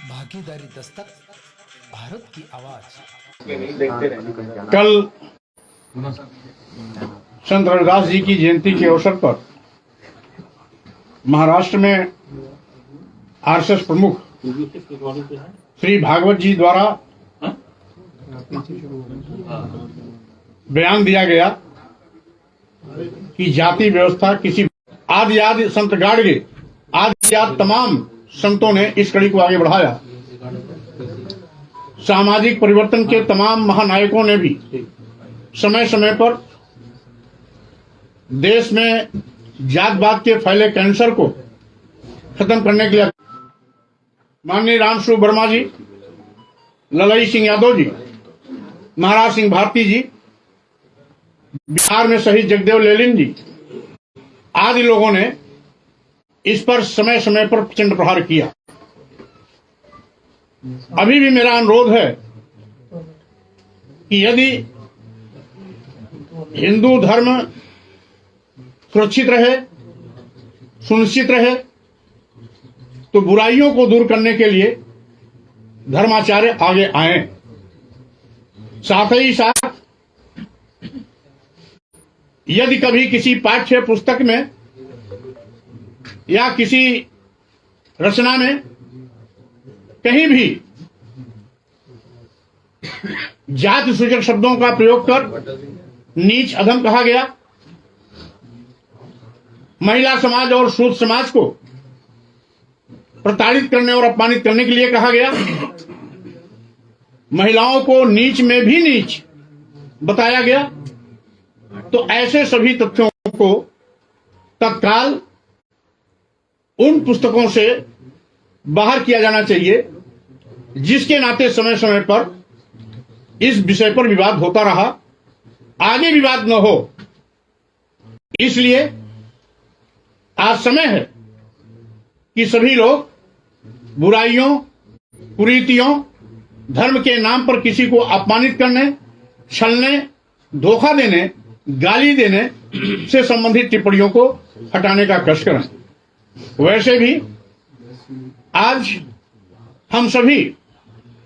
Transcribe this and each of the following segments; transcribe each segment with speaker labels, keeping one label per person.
Speaker 1: भागीदारी दस्तक, भारत की आवाज।
Speaker 2: कल संत रविदास जी की जयंती के अवसर पर महाराष्ट्र में आरएसएस प्रमुख श्री भागवत जी द्वारा बयान दिया गया कि जाति व्यवस्था किसी आदि संत गाड़गे आदि तमाम संतों ने इस कड़ी को आगे बढ़ाया। सामाजिक परिवर्तन के तमाम महानायकों ने भी समय समय पर देश में जातवाद के फैले कैंसर को खत्म करने के लिए माननीय रामस्वरूप वर्मा जी, ललई सिंह यादव जी, महाराज सिंह भारती जी, बिहार में शहीद जगदेव लेलिन जी आदि लोगों ने इस पर समय समय पर प्रचंड प्रहार किया। अभी भी मेरा अनुरोध है कि यदि हिंदू धर्म सुरक्षित रहे, सुनिश्चित रहे, तो बुराइयों को दूर करने के लिए धर्माचार्य आगे आए। साथ ही साथ यदि कभी किसी पाठ्य पुस्तक में या किसी रचना में कहीं भी जाति सूचक शब्दों का प्रयोग कर नीच अधम कहा गया, महिला समाज और शूद्र समाज को प्रताड़ित करने और अपमानित करने के लिए कहा गया, महिलाओं को नीच में भी नीच बताया गया, तो ऐसे सभी तथ्यों को तत्काल उन पुस्तकों से बाहर किया जाना चाहिए जिसके नाते समय समय पर इस विषय पर विवाद होता रहा, आगे विवाद न हो। इसलिए आज समय है कि सभी लोग बुराइयों, कुरीतियों, धर्म के नाम पर किसी को अपमानित करने, छलने, धोखा देने, गाली देने से संबंधित टिप्पणियों को हटाने का कष्ट करें। वैसे भी आज हम सभी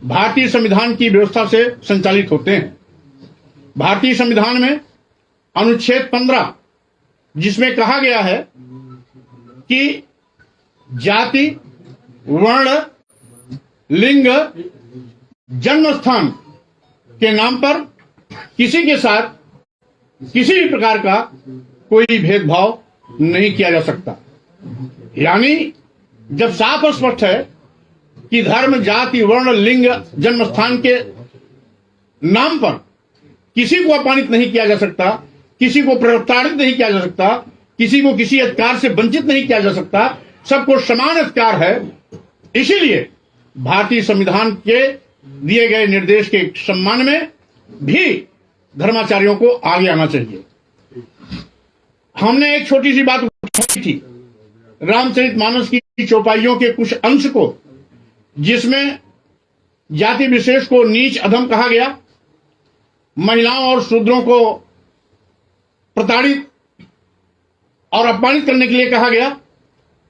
Speaker 2: भारतीय संविधान की व्यवस्था से संचालित होते हैं। भारतीय संविधान में अनुच्छेद 15 जिसमें कहा गया है कि जाति, वर्ण, लिंग, जन्म स्थान के नाम पर किसी के साथ किसी भी प्रकार का कोई भेदभाव नहीं किया जा सकता। यानी जब साफ और स्पष्ट है कि धर्म, जाति, वर्ण, लिंग, जन्म स्थान के नाम पर किसी को अपमानित नहीं किया जा सकता, किसी को प्रताड़ित नहीं किया जा सकता, किसी को किसी अधिकार से वंचित नहीं किया जा सकता, सबको समान अधिकार है। इसीलिए भारतीय संविधान के दिए गए निर्देश के सम्मान में भी धर्माचार्यों को आगे आना चाहिए। हमने एक छोटी सी बात उठाई थी, रामचरितमानस की चौपाइयों के कुछ अंश को, जिसमें जाति विशेष को नीच अधम कहा गया, महिलाओं और शूद्रों को प्रताड़ित और अपमानित करने के लिए कहा गया,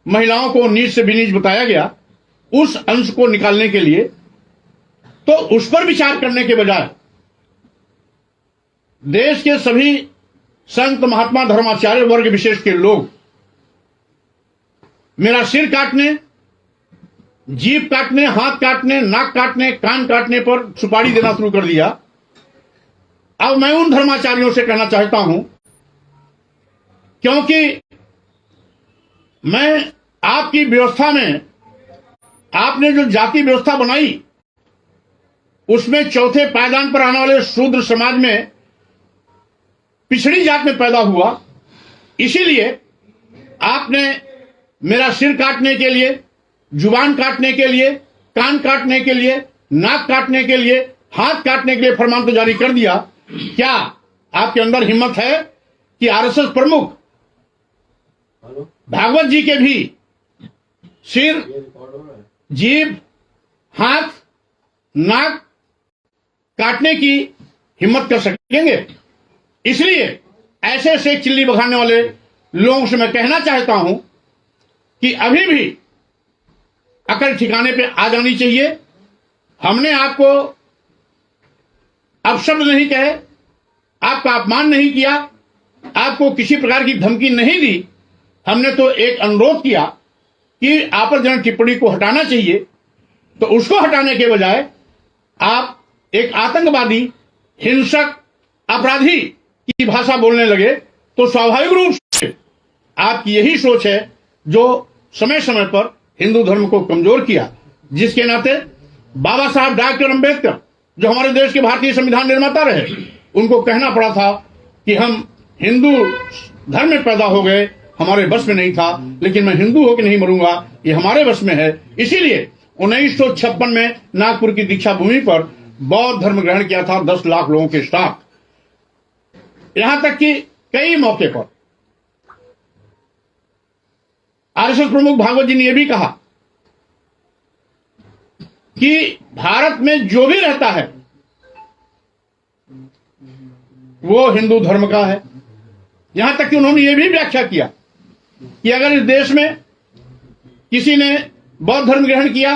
Speaker 2: महिलाओं को नीच से भी नीच बताया गया। उस अंश को निकालने के लिए तो उस पर विचार करने के बजाय देश के सभी संत, महात्मा, धर्माचार्य वर्ग विशेष के लोग मेरा सिर काटने, जीभ काटने, हाथ काटने, नाक काटने, कान काटने पर सुपारी देना शुरू कर दिया। अब मैं उन धर्माचार्यों से कहना चाहता हूं, क्योंकि मैं आपकी व्यवस्था में, आपने जो जाति व्यवस्था बनाई उसमें चौथे पायदान पर आने वाले शूद्र समाज में पिछड़ी जात में पैदा हुआ। इसीलिए आपने मेरा सिर काटने के लिए, जुबान काटने के लिए, कान काटने के लिए, नाक काटने के लिए, हाथ काटने के लिए फरमान तो जारी कर दिया। क्या आपके अंदर हिम्मत है कि आरएसएस प्रमुख भागवत जी के भी सिर, जीभ, हाथ, नाक काटने की हिम्मत कर सकेंगे? इसलिए ऐसे ऐसे चिल्ली बघाने वाले लोगों से मैं कहना चाहता हूं कि अभी भी अकल ठिकाने पे आ जानी चाहिए। हमने आपको अपशब्द नहीं कहे, आपका अपमान नहीं किया, आपको किसी प्रकार की धमकी नहीं दी। हमने तो एक अनुरोध किया कि आपत्तिजनक टिप्पणी को हटाना चाहिए, तो उसको हटाने के बजाय आप एक आतंकवादी, हिंसक, अपराधी की भाषा बोलने लगे, तो स्वाभाविक रूप से आपकी यही सोच है जो समय समय पर हिंदू धर्म को कमजोर किया, जिसके नाते बाबा साहब डॉक्टर अंबेडकर जो हमारे देश के भारतीय संविधान निर्माता रहे, उनको कहना पड़ा था कि हम हिंदू धर्म में पैदा हो गए, हमारे बस में नहीं था, लेकिन मैं हिंदू होकर नहीं मरूंगा, ये हमारे बस में है। इसीलिए 1956 में नागपुर की दीक्षा भूमि पर बौद्ध धर्म ग्रहण किया था 10 लाख लोगों के साथ। यहां तक कि कई मौके पर आरएसएस प्रमुख भागवत जी ने यह भी कहा कि भारत में जो भी रहता है वो हिंदू धर्म का है। यहां तक कि उन्होंने यह भी व्याख्या किया कि अगर इस देश में किसी ने बौद्ध धर्म ग्रहण किया,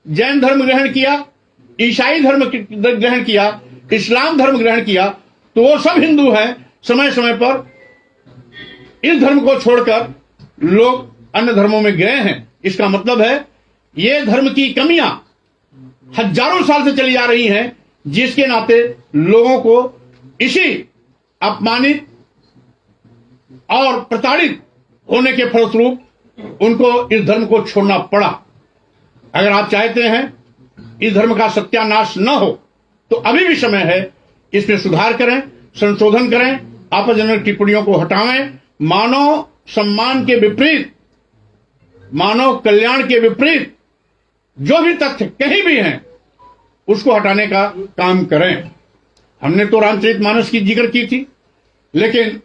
Speaker 2: जैन धर्म ग्रहण किया, ईसाई धर्म ग्रहण किया, इस्लाम धर्म ग्रहण किया, तो वो सब हिंदू हैं। समय समय पर इस धर्म को छोड़कर लोग अन्य धर्मों में गए हैं। इसका मतलब है ये धर्म की कमियां हजारों साल से चली आ रही हैं, जिसके नाते लोगों को इसी अपमानित और प्रताड़ित होने के फलस्वरूप उनको इस धर्म को छोड़ना पड़ा। अगर आप चाहते हैं इस धर्म का सत्यानाश न हो, तो अभी भी समय है, इसमें सुधार करें, संशोधन करें, आपत्तिजनक टिप्पणियों को हटावें। मानव सम्मान के विपरीत, मानव कल्याण के विपरीत जो भी तथ्य कहीं भी हैं, उसको हटाने का काम करें। हमने तो रामचरितमानस की जिक्र की थी, लेकिन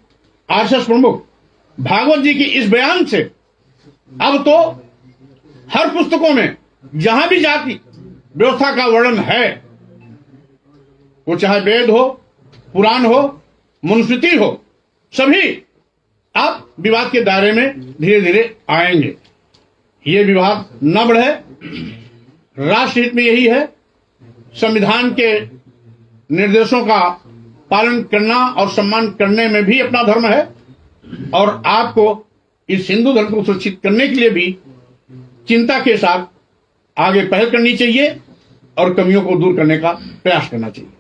Speaker 2: आरएसएस प्रमुख भागवत जी की इस बयान से अब तो हर पुस्तकों में जहां भी जाति व्यवस्था का वर्णन है, वो चाहे वेद हो, पुराण हो, मनुस्मृति हो, सभी अब विवाद के दायरे में धीरे धीरे आएंगे। ये विवाद न बढ़े, राष्ट्रहित में यही है। संविधान के निर्देशों का पालन करना और सम्मान करने में भी अपना धर्म है, और आपको इस हिंदू धर्म को सुरक्षित करने के लिए भी चिंता के साथ आगे पहल करनी चाहिए और कमियों को दूर करने का प्रयास करना चाहिए।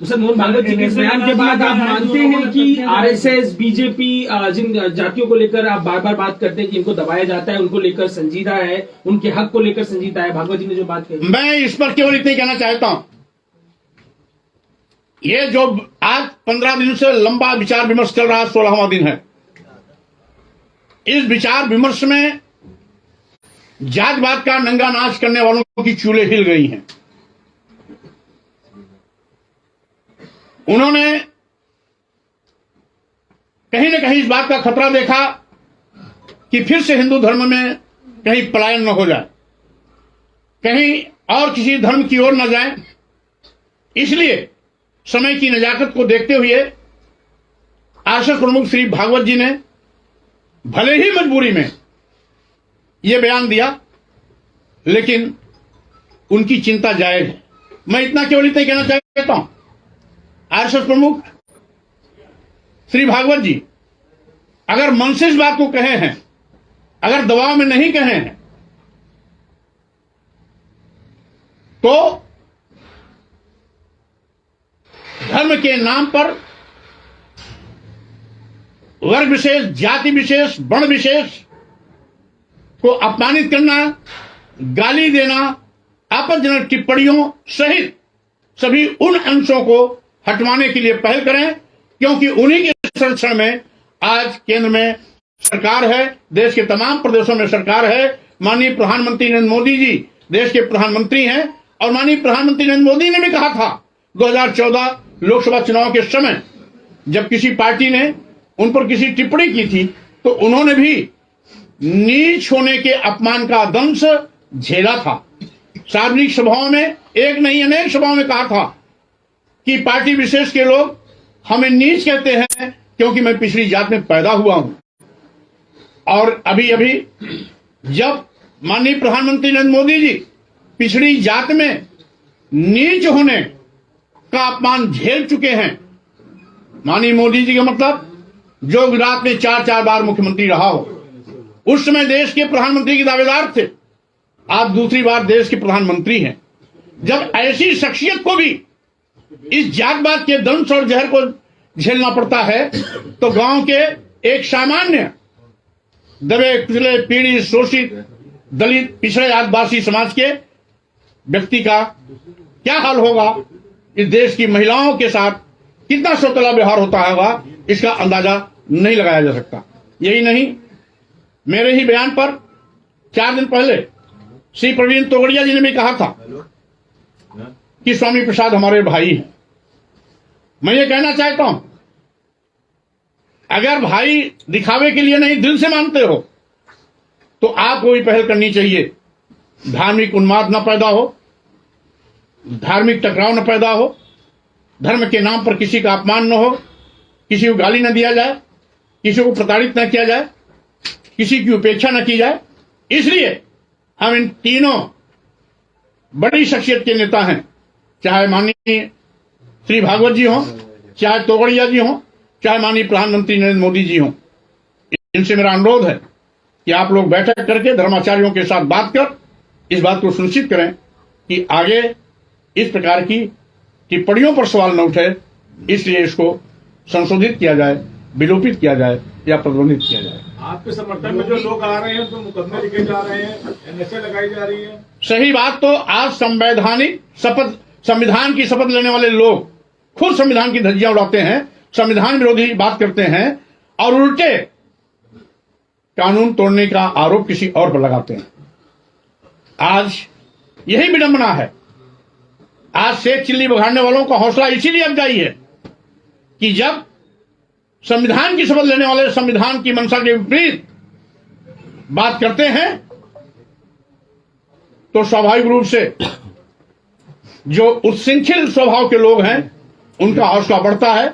Speaker 3: तो सर, मोहन भागवत जी के इस बयान के बाद आप मानते हैं कि आरएसएस, बीजेपी जिन जातियों को लेकर आप बार बार बात करते हैं कि इनको दबाया जाता है, उनको लेकर संजीदा है, उनके हक को लेकर संजीदा है, भागवत जी ने जो बात कही,
Speaker 2: मैं इस पर केवल इतना ही कहना चाहता हूं, ये जो आज 15 दिन से लंबा विचार विमर्श चल रहा है, 16वां दिन है। इस विचार विमर्श में जातवाद का नंगा नाच करने वालों की चूल्हे हिल गई हैं। उन्होंने कहीं न कहीं इस बात का खतरा देखा कि फिर से हिंदू धर्म में कहीं पलायन न हो जाए, कहीं और किसी धर्म की ओर न जाए। इसलिए समय की नजाकत को देखते हुए आरएसएस प्रमुख श्री भागवत जी ने भले ही मजबूरी में यह बयान दिया, लेकिन उनकी चिंता जायज है। मैं इतना केवल इतना कहना चाहता हूं, आरएसएस प्रमुख श्री भागवत जी अगर मन से इस बात को कहे हैं, अगर दबाव में नहीं कहे हैं, तो धर्म के नाम पर वर्ग विशेष, जाति विशेष, वर्ण विशेष को अपमानित करना, गाली देना, आपत्तिजनक टिप्पणियों सहित सभी उन अंशों को हटवाने के लिए पहल करें, क्योंकि उन्हीं के संरक्षण में आज केंद्र में सरकार है, देश के तमाम प्रदेशों में सरकार है। माननीय प्रधानमंत्री नरेंद्र मोदी जी देश के प्रधानमंत्री हैं, और माननीय प्रधानमंत्री नरेंद्र मोदी ने भी कहा था 2014 लोकसभा चुनाव के समय, जब किसी पार्टी ने उन पर किसी टिप्पणी की थी, तो उन्होंने भी नीच होने के अपमान का दंश झेला था। सार्वजनिक सभाओं में, एक नहीं अनेक सभाओं में कहा था कि पार्टी विशेष के लोग हमें नीच कहते हैं क्योंकि मैं पिछड़ी जात में पैदा हुआ हूं। और अभी अभी जब माननीय प्रधानमंत्री नरेंद्र मोदी जी पिछड़ी जात में नीच होने का अपमान झेल चुके हैं। माननीय मोदी जी का मतलब जो गुजरात में 4 बार मुख्यमंत्री रहा हो, उस समय देश के प्रधानमंत्री के दावेदार थे, आज दूसरी बार देश के प्रधानमंत्री हैं। जब ऐसी शख्सियत को भी इस जातवाद के दंश और जहर को झेलना पड़ता है, तो गांव के एक सामान्य दबे कुचले पीड़ित शोषित दलित पिछड़े आदिवासी समाज के व्यक्ति का क्या हाल होगा, इस देश की महिलाओं के साथ कितना सौतेला व्यवहार होता होगा, इसका अंदाजा नहीं लगाया जा सकता। यही नहीं, मेरे ही बयान पर 4 दिन पहले श्री प्रवीण तोगड़िया जी ने भी कहा था कि स्वामी प्रसाद हमारे भाई हैं। मैं ये कहना चाहता हूं, अगर भाई दिखावे के लिए नहीं दिल से मानते हो तो आपको भी पहल करनी चाहिए। धार्मिक उन्माद न पैदा हो, धार्मिक टकराव न पैदा हो, धर्म के नाम पर किसी का अपमान न हो, किसी को गाली न दिया जाए, किसी को प्रताड़ित न किया जाए, किसी की उपेक्षा न की जाए। इसलिए हम इन तीनों बड़ी शख्सियत के नेता हैं, चाहे माननीय श्री भागवत जी हों, चाहे तोगड़िया जी हों, चाहे माननीय प्रधानमंत्री नरेंद्र मोदी जी हों। इनसे मेरा अनुरोध है कि आप लोग बैठक करके धर्माचार्यों के साथ बात कर इस बात को सुनिश्चित करें कि आगे इस प्रकार की टिप्पणियों पर सवाल न उठे, इसलिए इसको संशोधित किया जाए, विलोपित किया जाए या प्रतिबंधित किया जाए।
Speaker 4: आपके समर्थन में जो लोग आ रहे हैं तो मुकदमे लिखे जा रहे हैं, एनएसए लगाई जा रही है।
Speaker 2: सही बात, तो आज संविधान की शपथ लेने वाले लोग खुद संविधान की धज्जियां उड़ाते हैं, संविधान विरोधी बात करते हैं और उल्टे कानून तोड़ने का आरोप किसी और पर लगाते हैं। आज यही विडंबना है। आज शेख चिल्ली बघाड़ने वालों का हौसला इसीलिए अफजाई है कि जब संविधान की शपथ लेने वाले संविधान की मंशा के विपरीत बात करते हैं तो स्वाभाविक रूप से जो उच्छृंखल स्वभाव के लोग हैं उनका हौसला बढ़ता है,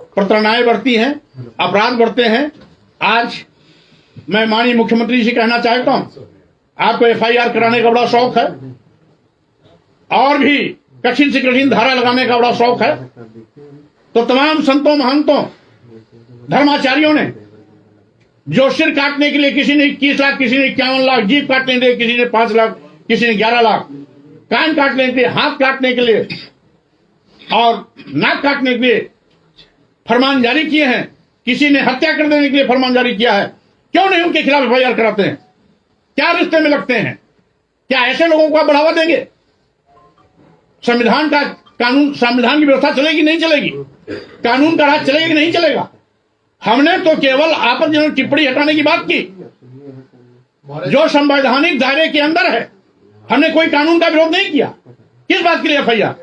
Speaker 2: प्रताड़नाएं बढ़ती हैं, अपराध बढ़ते हैं। आज मैं माननीय मुख्यमंत्री जी कहना चाहता हूं, आपको एफआईआर कराने का बड़ा शौक है और भी कठिन से कठिन धारा लगाने का बड़ा शौक है, तो तमाम संतों महंतों धर्माचार्यों ने जो सिर काटने के लिए किसी ने 21 लाख, किसी ने 51 लाख, जीभ काटने के लिए किसी ने 5 लाख, किसी ने 11 लाख, कान काटने के लिए, हाथ काटने के लिए और नाक काटने के लिए फरमान जारी किए हैं, किसी ने हत्या कर देने के लिए फरमान जारी किया है, क्यों नहीं उनके खिलाफ एफआईआर कराते हैं? क्या रिश्ते में लगते हैं? क्या ऐसे लोगों को आप बढ़ावा देंगे? संविधान का कानून, संविधान की व्यवस्था चलेगी नहीं चलेगी? कानून का राज चलेगा कि नहीं चलेगा? हमने तो केवल आपत्तिजनक टिप्पणी हटाने की बात की जो संवैधानिक दायरे के अंदर है। हमने कोई कानून का विरोध नहीं किया। किस बात के लिए एफआईआर?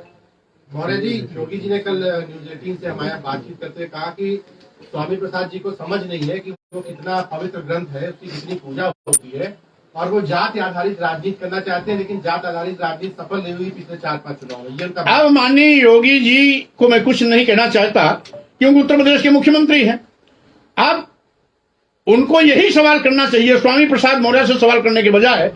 Speaker 5: मौर्य जी, योगी जी ने कल न्यूज 18 से हमारे बातचीत करते कहा कि स्वामी प्रसाद जी को समझ नहीं है कि वो कितना पवित्र ग्रंथ है, उसकी कितनी पूजा होती है और वो जाति आधारित राजनीति करना चाहते हैं, लेकिन जात आधारित राजनीति सफल नहीं हुई पिछले 4-5 चुनाव में। ये उनका
Speaker 2: अब माननीय योगी जी को मैं कुछ नहीं कहना चाहता क्योंकि उत्तर प्रदेश के मुख्यमंत्री हैं। अब उनको यही सवाल करना चाहिए, स्वामी प्रसाद मौर्य से सवाल करने के बजाय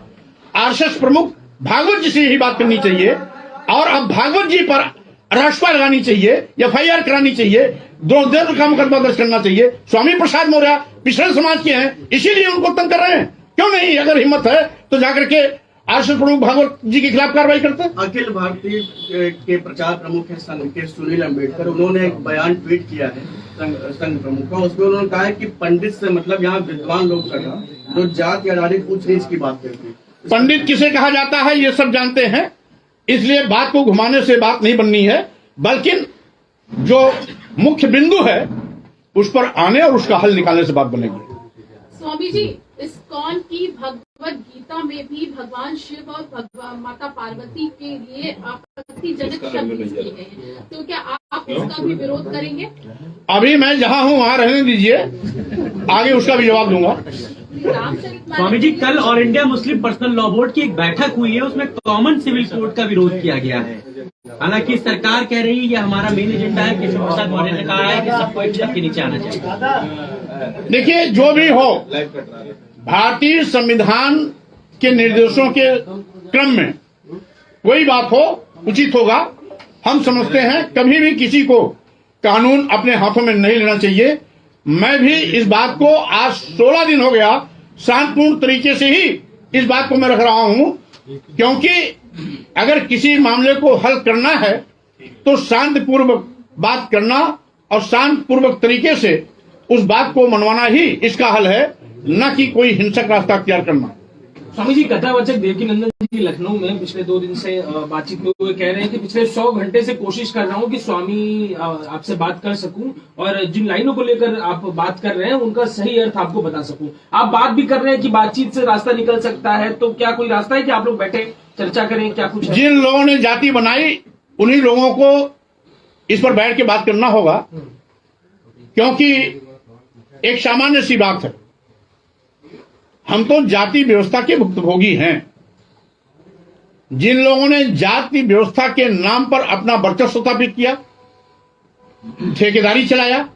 Speaker 2: आरएसएस प्रमुख भागवत जी से यही बात करनी चाहिए और अब भागवत जी पर राष्ट्रपा लगानी चाहिए, एफआईआर करानी चाहिए, द्रोह का मुकदमा दर्ज करना चाहिए। स्वामी प्रसाद मौर्य पिछड़े समाज के हैं, इसीलिए उनको तंग कर रहे हैं। क्यों नहीं, अगर हिम्मत है तो जाकर के आरएसएस प्रमुख भागवत जी के खिलाफ कार्रवाई करते हैं।
Speaker 6: अखिल भारतीय के प्रचार प्रमुख है संघ के सुनील अम्बेडकर, उन्होंने एक बयान ट्वीट किया है संघ प्रमुख का। उसमें उन्होंने कहा है कि पंडित से मतलब यहाँ विद्वान लोग का था जो जाति आधारित उच्च नीच की बात करते हैं।
Speaker 2: पंडित किसे कहा जाता है ये सब जानते हैं, इसलिए बात को घुमाने से बात नहीं बननी है, बल्कि जो मुख्य बिंदु है उस पर आने और उसका हल निकालने से बात बनेगी।
Speaker 7: स्वामी जी, इस्कॉन की भगवत गीता में भी भगवान शिव और भगवान माता पार्वती के लिए आपत्तिजनक शब्द यूज किए गए हैं, तो क्या आप उसका भी विरोध करेंगे?
Speaker 2: अभी मैं जहां हूं वहां रहने दीजिए, आगे उसका भी जवाब दूंगा।
Speaker 8: स्वामी जी, कल all India Muslim personal law board की एक बैठक हुई है, उसमें कॉमन सिविल कोड का विरोध किया गया है। हालांकि सरकार कह रही है ये हमारा मेन एजेंडा है। केशव प्रसाद मौर्य ने कहा है कि सबको एक छत के नीचे आना चाहिए।
Speaker 2: देखिए, जो भी हो, भारतीय संविधान के निर्देशों के क्रम में कोई बात हो उचित होगा। हम समझते हैं कभी भी किसी को कानून अपने हाथों में नहीं लेना चाहिए। मैं भी इस बात को आज 16 दिन हो गया शांतिपूर्ण तरीके से ही इस बात को मैं रख रहा हूं, क्योंकि अगर किसी मामले को हल करना है तो शांतिपूर्वक बात करना और शांतिपूर्वक तरीके से उस बात को मनवाना ही इसका हल है, न कि कोई हिंसक रास्ता अख्तियार करना।
Speaker 3: स्वामी जी, कथावाचक देवकीनंदन जी लखनऊ में पिछले 2 दिन से बातचीत में हुए कह रहे हैं कि पिछले 100 घंटे से कोशिश कर रहा हूं कि स्वामी आपसे बात कर सकूं और जिन लाइनों को लेकर आप बात कर रहे हैं उनका सही अर्थ आपको बता सकूं। आप बात भी कर रहे हैं कि बातचीत से रास्ता निकल सकता है, तो क्या कोई रास्ता है कि आप लोग बैठे चर्चा करें, क्या कुछ है?
Speaker 2: जिन लोगों ने जाति बनाई उन्हीं लोगों को इस पर बैठ के बात करना होगा, क्योंकि एक सामान्य सी बात है, हम तो जाति व्यवस्था के भुक्तभोगी हैं। जिन लोगों ने जाति व्यवस्था के नाम पर अपना वर्चस्व स्थापित किया, ठेकेदारी चलाया,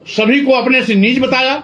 Speaker 2: सभी को अपने से नीच बताया,